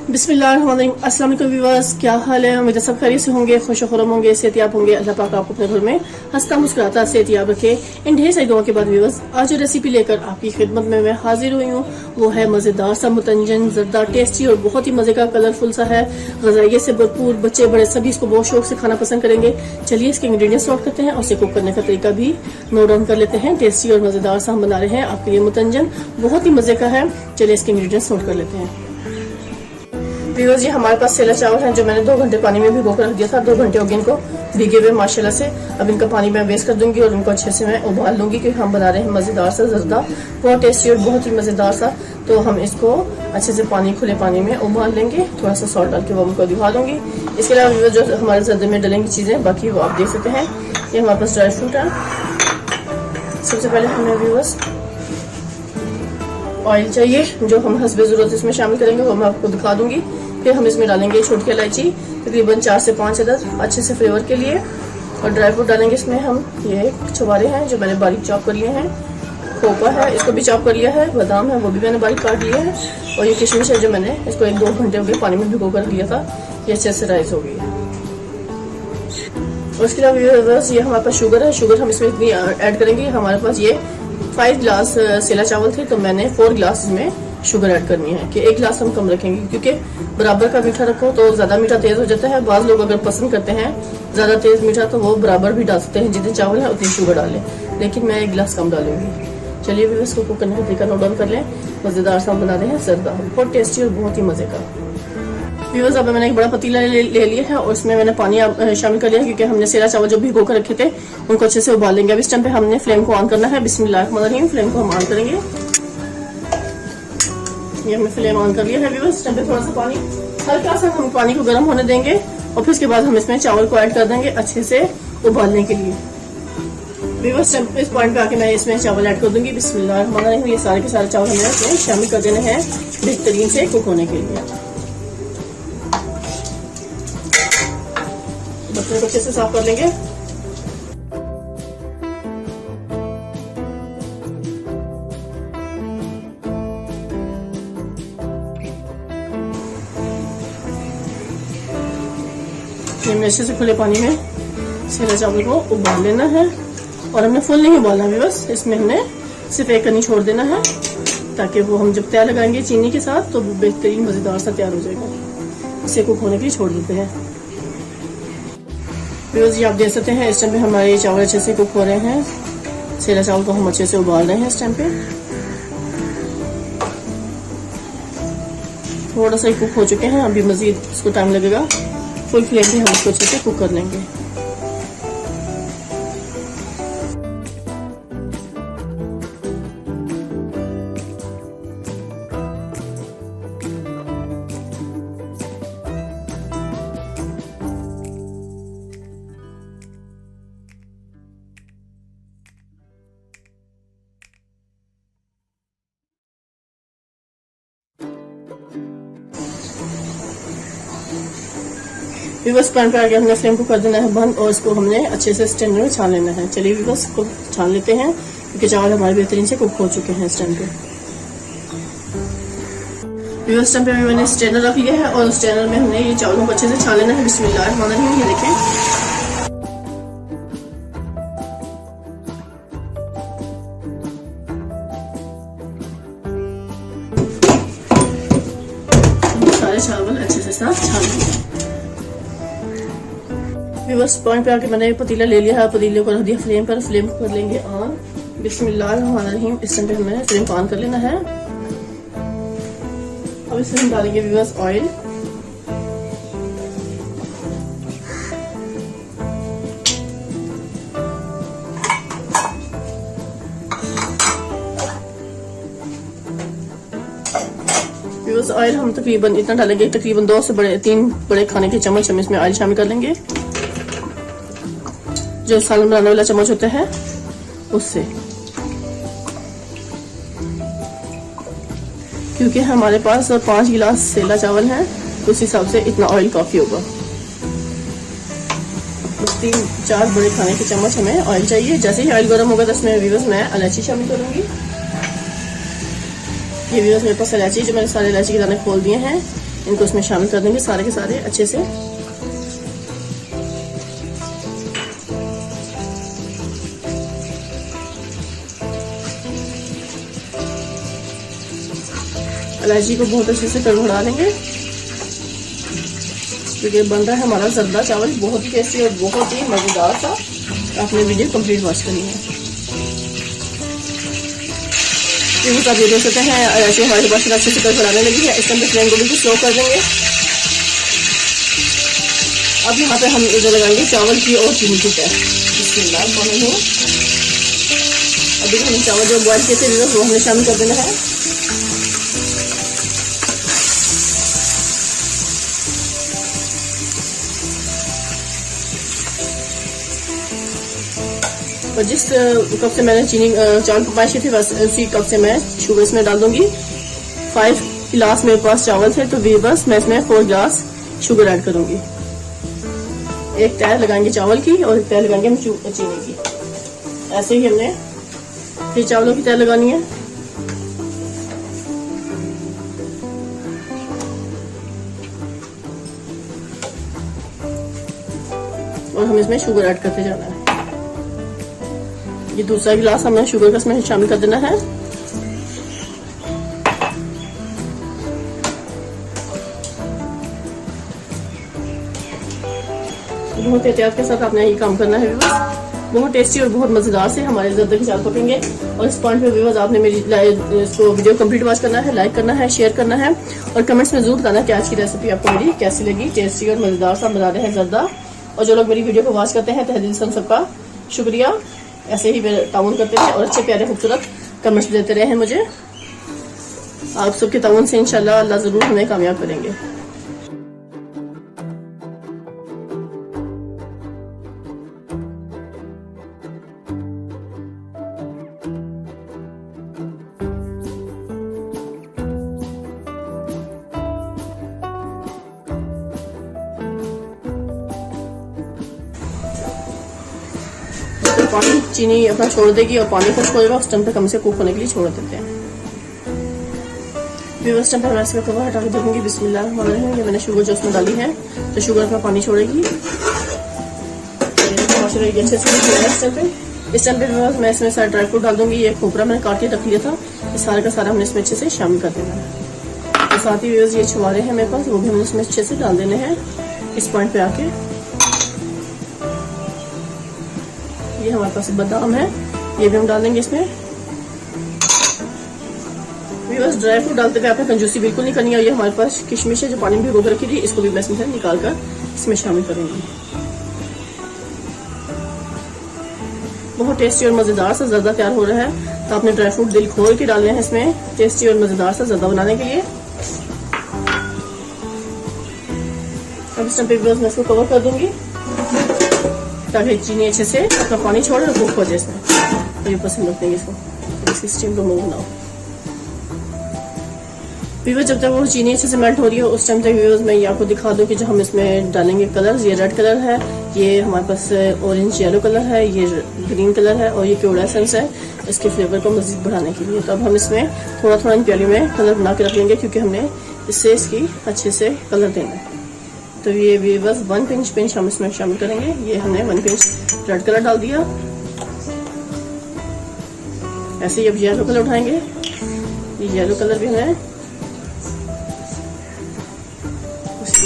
बिस्मिल्लाहिर्रहमानिर्रहीम। अस्सलाम वालेकुम व्यूअर्स, क्या हाल है? उम्मीद है सब खैरियत से होंगे, खुश खुरम होंगे, सेहतियाब होंगे। अल्लाह पाक आपको अपने घर में हंसता मुस्कुराता सेहतियाब रखे। इन ढेर सारी दुआ के बाद व्यूअर्स, आज जो रेसिपी लेकर आपकी खिदमत में मैं हाजिर हुई हूँ वो है मजेदार सा मुतंजन जरदा टेस्टी और बहुत ही मजे का कलरफुल सा है, गजाइयत से भरपूर। बच्चे बड़े सभी इसको बहुत शौक से खाना पसंद करेंगे। चलिए इसके इंग्रेडिएंट्स नोट करते हैं और इसे कुक करने का तरीका भी नोट डाउन कर लेते हैं। टेस्टी और मजेदार सा हम बना रहे हैं आपके लिए मुतंजन, बहुत ही मजे का है। चलिए इसके इंग्रेडिएंट्स नोट कर लेते हैं। व्यूअर्स, ये हमारे पास सेला चावल हैं जो मैंने 2 घंटे पानी में भिगो कर रख दिया था। 2 घंटे हो गए इनको भीगे हुए माशाल्लाह से। अब इनका पानी मैं वेस्ट कर दूंगी और इनको अच्छे से मैं उबाल लूंगी, क्योंकि हम बना रहे हैं मजेदार सा जरदा, बहुत टेस्टी और बहुत ही मजेदार सा। तो हम इसको अच्छे से खुले पानी में उबाल लेंगे। थोड़ा सा सॉल्ट डाल के वो उनको दिखा दूंगी। इसके अलावा व्यूअर्स, जो हमारे जरदे में डलेंगी चीजें बाकी वो आप देख सकते हैं। ये हमारे पास ड्राई फ्रूट है। सबसे पहले हमें व्यूअर्स ऑयल चाहिए जो हम हस्बे जरूरत इसमें शामिल करेंगे, वो मैं आपको दिखा दूंगी। फिर हम इसमें डालेंगे छोटी इलायची तकरीबन 4 से 5 अदद अच्छे से फ्लेवर के लिए, और ड्राई फ्रूट डालेंगे इसमें हम। ये छुहारे हैं जो मैंने बारीक चॉप कर लिए हैं, खोपा है इसको भी चॉप कर लिया है, बादाम है वो भी मैंने बारीक काट लिया है, और ये किशमिश है जो मैंने इसको 1-2 घंटे हो गए पानी में भिगो कर लिया था। ये अच्छे से राइस हो गई है। और इसके अलावा ये हमारे पास शुगर है। शुगर हम इसमें इतनी ऐड करेंगे, हमारे पास ये 5 गिलास सेला चावल थे तो मैंने 4 गिलास इसमें शुगर ऐड करनी है, कि 1 गिलास हम कम रखेंगे, क्योंकि बराबर का मीठा रखो तो ज्यादा मीठा तेज हो जाता है। बाज लोग अगर पसंद करते हैं ज्यादा तेज मीठा तो वो बराबर भी डाल सकते हैं, जितने चावल है उतनी शुगर डालें, लेकिन मैं 1 गिलास कम डालूंगी। चलिए भी इसको कुक करने का तरीका नोट डाउन कर लें। मजेदार सा बना रहे हैं जरदा, बहुत टेस्टी और बहुत ही मजे का। व्यूअर्स, अब मैंने एक बड़ा पतीला ले लिया है और इसमें मैंने पानी शामिल कर लिया है, क्योंकि हमने सेला चावल जो भिगो कर रखे थे उनको अच्छे से उबाल लेंगे। अब इस टाइम पे हमने फ्लेम को ऑन करना है। बिस्मिल्लाहिर्रहमानिर्रहीम। फ्लेम को हम ऑन करेंगे। ये हमने फ्लेम ऑन कर लिया है। व्यूअर्स, इस टाइम पे थोड़ा सा पानी, हल्का सा हम पानी को गर्म होने देंगे और फिर उसके बाद हम इसमें चावल को ऐड कर देंगे अच्छे से उबालने के लिए। व्यूअर्स, इस पॉइंट पे आके मैं इसमें चावल ऐड कर दूंगी। बिस्मिल्लाहिर्रहमानिर्रहीम। ये सारे के सारे चावल हमें इसमें शामिल कर देने हैं बेहतरीन से कुक होने के लिए। बर्तन को अच्छे से साफ कर लेंगे। हमने अच्छे से खुले पानी में सेला चावल को उबाल लेना है, और हमने फुल नहीं उबालना है बस, इसमें हमने सिर्फ 1 कनी छोड़ देना है, ताकि वो हम जब तैयार लगाएंगे चीनी के साथ तो वो बेहतरीन मजेदार सा तैयार हो जाएगा। इसे कुक होने के लिए छोड़ देते हैं। व्यूअर्स, ये आप देख सकते हैं इस टाइम पे हमारे चावल अच्छे से कुक हो रहे हैं। सेला चावल को हम अच्छे से उबाल रहे हैं। इस टाइम पे थोड़ा सा कुक हो चुके हैं, अभी मजीद इसको टाइम लगेगा। फुल फ्लेम पे हम इसको अच्छे से कुक कर लेंगे। व्यूअर्स, पैन पे आके हमने फ्लेम को कर देना है बंद, और इसको हमने अच्छे से स्टैंडर में छान लेना है। चलिए व्यूअर्स, को छान लेते हैं, क्योंकि चावल हमारे बेहतरीन से कुक हो चुके हैं। इस टाइम पे व्यूअर्स, टाइम पे मैंने स्टैंडर रख लिया है और स्टैंडर में हमने ये चावलों को अच्छे से छान लेना है। बिस्मिल्लाहिर्रहमानिर्रहीम। ये देखें, सारे चावल अच्छे से साथ छान लेंगे। व्यूअर्स, पॉइंट पे आके मैंने एक पतीला ले लिया है, पतीले को रख दिया फ्लेम पर। फ्लेम को कर लेंगे ऑन। बिस्मिल्लाहिर्रहमानिर्रहीम। इस टाइम पे हमें फ्लेम को ऑन कर लेना है। अब इसमें हम डालेंगे व्यूअर्स ऑयल। व्यूअर्स, ऑयल हम तकरीबन इतना डालेंगे, तकरीबन 2 से 3 बड़े खाने के चम्मच हम इसमें ऑयल शामिल कर लेंगे, जो सालन बनाने वाला चम्मच होता है उससे, क्योंकि हमारे पास 5 गिलास सेला चावल हैं तो उस हिसाब से इतना ऑयल काफी होगा। बस 3-4 बड़े खाने के चम्मच हमें ऑयल चाहिए। जैसे ही ऑयल गर्म होगा तो इसमें व्यूअर्स मैं इलायची शामिल करूंगी। ये व्यूअर्स, मेरे पास इलायची, जो मैंने सारे इलायची के दाने खोल दिए हैं, इनको इसमें शामिल कर देंगे सारे के सारे अच्छे से। इलायची को बहुत अच्छे से कड़वड़ा लेंगे क्योंकि बन रहा है हमारा जर्दा चावल, बहुत ही टेस्टी और बहुत ही मजेदार सा। आपने वीडियो कंप्लीट वॉच करनी है। आप ये देख सकते हैं ऐसे हमारे पास अच्छे से कड़वड़ाने लगी है। इसके अंदर फ्लेम को बिल्कुल स्लो कर देंगे। अब यहाँ पे हम इधर लगाएंगे चावल की और चीनी की तय। अभी हमने चावल जो बॉइल किए थे वो हमने शामिल कर देना है। और जिस कप से मैंने चीनी चावल पकाए थे बस उसी कप से मैं शुगर इसमें डाल दूंगी। 5 गिलास मेरे पास चावल थे तो बस मैं इसमें 4 गिलास शुगर ऐड करूंगी। एक तय लगाएंगे चावल की और एक तय लगाएंगे हम चीनी की। ऐसे ही हमने फिर चावलों की तय लगानी है। और हम इसमें शुगर ऐड करते जाना है। ये दूसरा गिलास हमने शुगर का इसमें शामिल कर देना है। बहुत एहतियात के साथ आपने ये काम करना है व्यूअर्स। बहुत टेस्टी और बहुत मजेदार से हमारे जर्दा के चावल पकेंगे। और इस पॉइंट पे व्यूअर्स आपने मेरी इसको वीडियो कंप्लीट वॉच करना है, लाइक करना है, शेयर करना है और कमेंट्स में जरूर बताना कि आज की रेसिपी आपको मेरी कैसी लगी। टेस्टी और मजेदार सा बना रहे हैं जर्दा। और जो लोग मेरी वीडियो को वॉच करते हैं तहे दिल से उन सबका शुक्रिया। ऐसे ही ताउन करते रहे और अच्छे प्यारे खूबसूरत कमेंट्स देते रहे हैं मुझे। आप सबके ताउन से इंशाल्लाह अल्लाह जरूर हमें कामयाब करेंगे। पानी चीनी अपना छोड़ देगी और पानी खुश्क हो जाएगा। उस टाइम तक हम इसे कुक होने के लिए छोड़ देते हैं। उस टाइम पर मैं इसका कवर हटा के देखूंगी। बिस्मिल्लाह, ये मैंने शुगर जो उसमें डाली है तो शुगर अपना पानी छोड़ेगी। इस टाइम पे मैं इसमें सारा ड्राई फ्रूट डाल दूंगी। ये खोपरा मैंने काट के रख लिया था, इस सारे का सारा हमने इसमें अच्छे से शामिल कर देना है। और साथ ही ये छुआरे हैं मेरे पास, वो भी हमने इसमें अच्छे से डाल देने हैं। इस पॉइंट पे आके ये हमारे पास बादाम है, ये भी हम डाल देंगे इसमें। बस ड्राई फ्रूट डालते हुए आपने कंजूसी बिल्कुल नहीं करनी है। ये हमारे पास किशमिश है जो पानी में भिगो कर रखी थी, इसको भी मैं इसमें निकाल कर इसमें शामिल करूंगी। बहुत टेस्टी और मजेदार सा जर्दा तैयार हो रहा है। तो आपने ड्राई फ्रूट दिल खोल के डालने हैं इसमें टेस्टी और मजेदार सा जर्दा बनाने के लिए। अब इस टाइम पे मैं इसको कवर कर दूंगी ताकि चीनी अच्छे से अपना पानी छोड़े और कुक हो जाए इसमें। तो ये पसंद रखते हैं इसको, इसकी स्टीम को मूव बनाओ। व्यूअर्स जब तक वो चीनी अच्छे से मेल्ट हो रही है उस टाइम तक व्यूअर्स मैं ये आपको दिखा दूं कि जो हम इसमें डालेंगे कलर, ये रेड कलर है, ये हमारे पास ऑरेंज येलो कलर है, ये ग्रीन कलर है और ये केवड़ा एसेंस है इसके फ्लेवर को मजीद बढ़ाने के लिए। तो अब हम इसमें थोड़ा थोड़ा इन प्याली में कलर बना के रख लेंगे क्योंकि हमने इससे इसकी अच्छे से कलर देना है। तो ये व्यूअर्स 1 पिंच हम इसमें शामिल करेंगे। ये हमने 1 पिंच रेड कलर डाल दिया। ऐसे ही अब येलो कलर उठाएंगे। ये येलो कलर भी हमें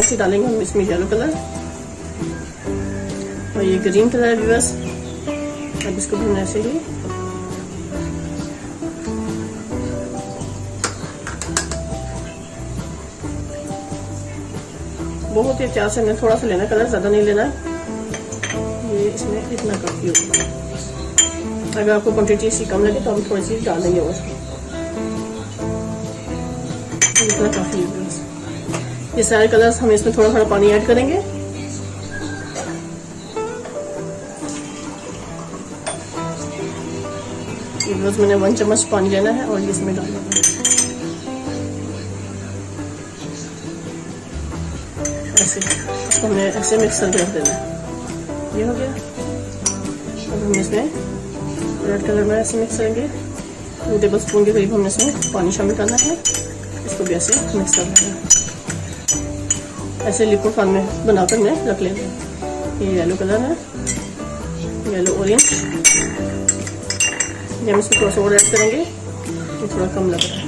से डालेंगे हम इसमें येलो कलर। और ये ग्रीन कलर है व्यूअर्स। अब इसको भी हम ऐसे ही बहुत ही एहतियात से थोड़ा सा लेना कलर, ज्यादा नहीं लेना। ये इसमें इतना काफी होगा। अगर आपको क्वांटिटी इसकी कम लगे तो हम थोड़ी सी डाल देंगे और इतना काफी है। ये सारे कलर्स हम इसमें थोड़ा थोड़ा पानी ऐड करेंगे। ये बस मैंने 1 चम्मच पानी लेना है और ये इसमें डाल देना है ऐसे। इसको हमने ऐसे मिक्स करके रख देना है। ये हो गया। अब हम इसमें रेड कलर में ऐसे मिक्स करेंगे। 2 टेबल स्पून के करीब हमने इसमें पानी शामिल करना है। इसको भी ऐसे मिक्स कर देना है। ऐसे लिक्विड फॉर्म में बनाकर मैं रख लेती हूँ। ये येलो कलर है, येलो ऑरेंज। ये हम इसमें थोड़ा सा और ऐड करेंगे, ये थोड़ा कम लग रहा है,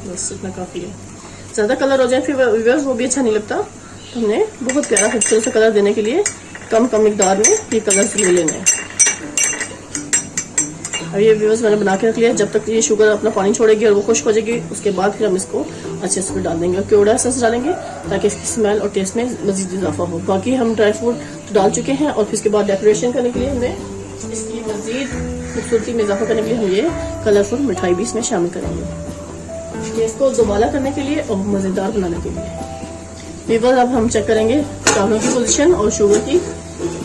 बस इतना काफ़ी है। ज़्यादा कलर हो जाए फिर वो भी अच्छा नहीं लगता, तो हमने बहुत प्यारा खूबसूरत सा कलर देने के लिए कम मिकदार में ये कलर ले लेने हैं। अब ये व्यूअर्स मैंने बना के रख लिया। जब तक ये शुगर अपना पानी छोड़ेगी और वो खुश्क हो जाएगी, उसके बाद फिर हम इसको अच्छे से डाल देंगे और केवड़ा एसेंस डालेंगे ताकि इसकी स्मेल और टेस्ट में मजीद इजाफा हो। बाकी हम ड्राई फ्रूट डाल चुके हैं और फिर इसके बाद डेकोरेशन करने के लिए हमें इसकी मजीद खूबसूरती में इजाफा करने के लिए हम ये कलरफुल मिठाई भी इसमें शामिल करेंगे, ये इसको दोबारा करने के लिए और मज़ेदार बनाने के लिए। व्यूअर्स अब हम चेक करेंगे चावलों की पोजीशन और शुगर की।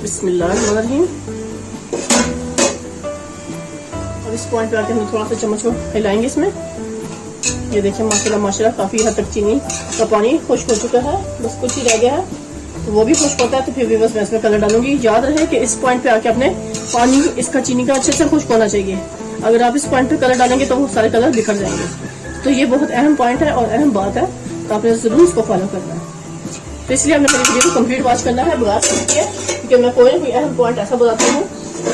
बिस्मिल्लाहिर्रहमानिर्रहीम। अब इस पॉइंट पे आके हम थोड़ा सा चम्मच को हिलाएंगे इसमें। ये देखिए माशाल्लाह काफ़ी हद तक चीनी का पानी खुश्क हो चुका है, बस कुछ ही रह गया है, तो वो भी खुश्क होता है तो फिर भी बस मैं इसमें कलर डालूंगी। याद रहे कि इस पॉइंट पे आके अपने पानी इसका चीनी का अच्छे से खुश्क होना चाहिए। अगर आप इस पॉइंट पे कलर डालेंगे तो वो सारे कलर बिखर जाएंगे। तो ये बहुत अहम पॉइंट है और अहम बात है, तो आपने जरूर इसको फॉलो करना है। तो इसलिए हमें मेरी वीडियो को कंप्लीट वॉच करना है बगैर स्किप किए, क्योंकि मैं कोई ना कोई अहम पॉइंट ऐसा बताती हूँ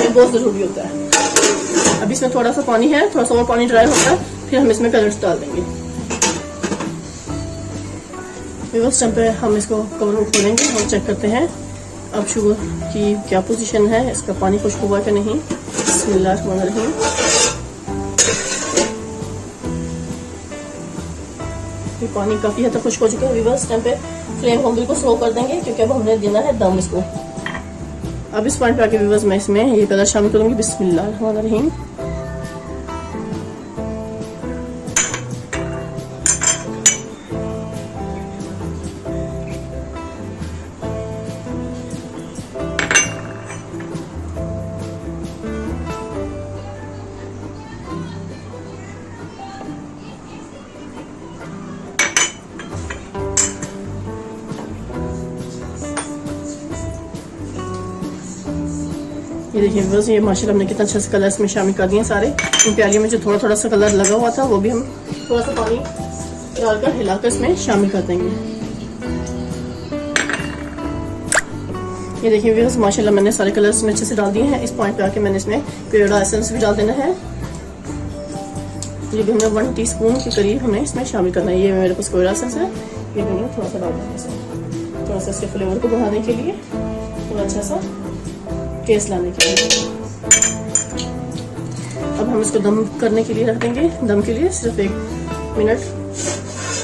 ये बहुत जरूरी होता है। अब इसमें थोड़ा सा पानी है, थोड़ा सा और पानी ड्राई होता है, फिर हम इसमें कलर्स डाल देंगे। उस टाइम पे हम इसको कवर खोलेंगे और चेक करते हैं अब शुगर की क्या पोजीशन है, इसका पानी खुश्क हुआ कि नहीं। बिस्मिल्लाहिर्रहमानिर्रहीम। ये पानी काफी हद तक खुश्क हो चुका है। इस टाइम पे फ्लेम हम बिल्कुल स्लो कर देंगे, क्योंकि अब हमने देना है दम इसको। अब इस पॉइंट पे आके व्यूअर्स मैं इसमें ये कलर शामिल करूंगी। बिस्मिल्लाहिर्रहमानिर्रहीम। ये देखिए बस ये माशाल्लाह हमने कितना अच्छा सा कलर इसमें शामिल कर दिए सारे। इन प्यालियों में जो थोड़ा सा कलर लगा हुआ था वो भी हम थोड़ा सा पानी डालकर हिलाकर इसमें शामिल कर देंगे। ये देखिए व्यूअर्स माशाल्लाह मैंने सारे कलर इसमें अच्छे से डाल दिए हैं। इस पॉइंट पे आके मैंने इसमें केवड़ा एसेंस भी डाल देना है। ये भी हमें 1 टीस्पून के करीब हमें इसमें शामिल करना है। ये मेरे पास केवड़ा एसेंस है, ये भी मैं थोड़ा सा डाल देंगे इसमें, थोड़ा सा इसके फ्लेवर को बढ़ाने के लिए, थोड़ा अच्छा सा टेस्ट लाने के लिए। अब हम इसको दम करने के लिए रख देंगे। दम के लिए सिर्फ 1 मिनट,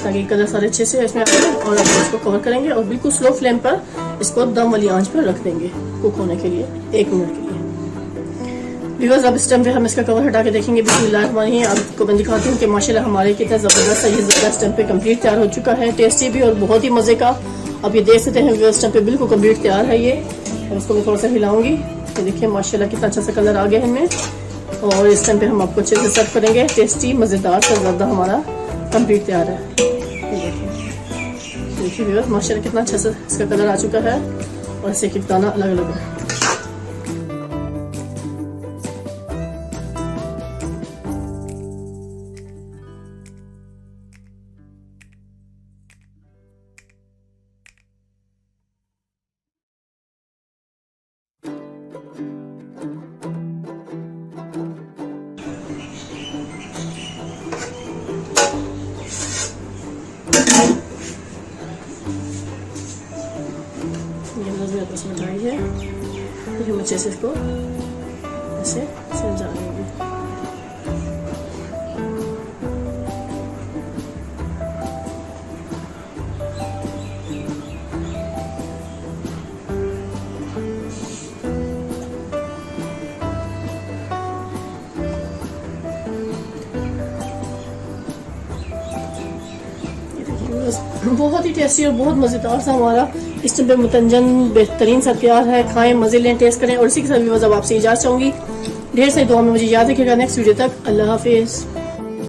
ताकि कलर सारे अच्छे से इसमें आ जाए। और अब इसको कवर करेंगे और बिल्कुल स्लो फ्लेम पर इसको दम वाली आंच पर रख देंगे कुक होने के लिए 1 मिनट के लिए। व्यूअर्स अब इस टाइम पे हम इसका कवर हटा के देखेंगे। बिस्मिल्लाहिर्रहमानिर्रहीम। अब आपको मैं दिखाती हूँ कि माशाल्लाह हमारे कितना जबरदस्त ये इस टाइम पे कंप्लीट तैयार हो चुका है, टेस्टी भी और बहुत ही मजे का। अब ये देख सकते हैं व्यूअर्स टाइम पे बिल्कुल कंप्लीट तैयार है ये। इसको मैं थोड़ा सा हिलाऊंगी, तो देखिए माशाल्लाह कितना अच्छा सा कलर आ गया है इनमें। और इस टाइम पे हम आपको अच्छे से सर्व करेंगे। टेस्टी मज़ेदार सा ज़्यादा हमारा कंप्लीट तैयार है। देखिए व्यूअर्स माशाल्लाह कितना अच्छा सा इसका कलर आ चुका है और इससे एक दाना अलग अलग है। मिठाई है, फिर हम अच्छे से इसको ऐसे सजा लेंगे। बहुत ही टेस्टी और बहुत मज़ेदार सा हमारा इस टाइम पे मुतंजन बेहतरीन सा तैयार है। खाएं, मज़े लें, टेस्ट करें। और इसी के साथ भी अब आपसे इजाज़त चाहूँगी। ढेर सारी दुआ में मुझे याद रखिएगा। नेक्स्ट वीडियो तक अल्लाह हाफिज़।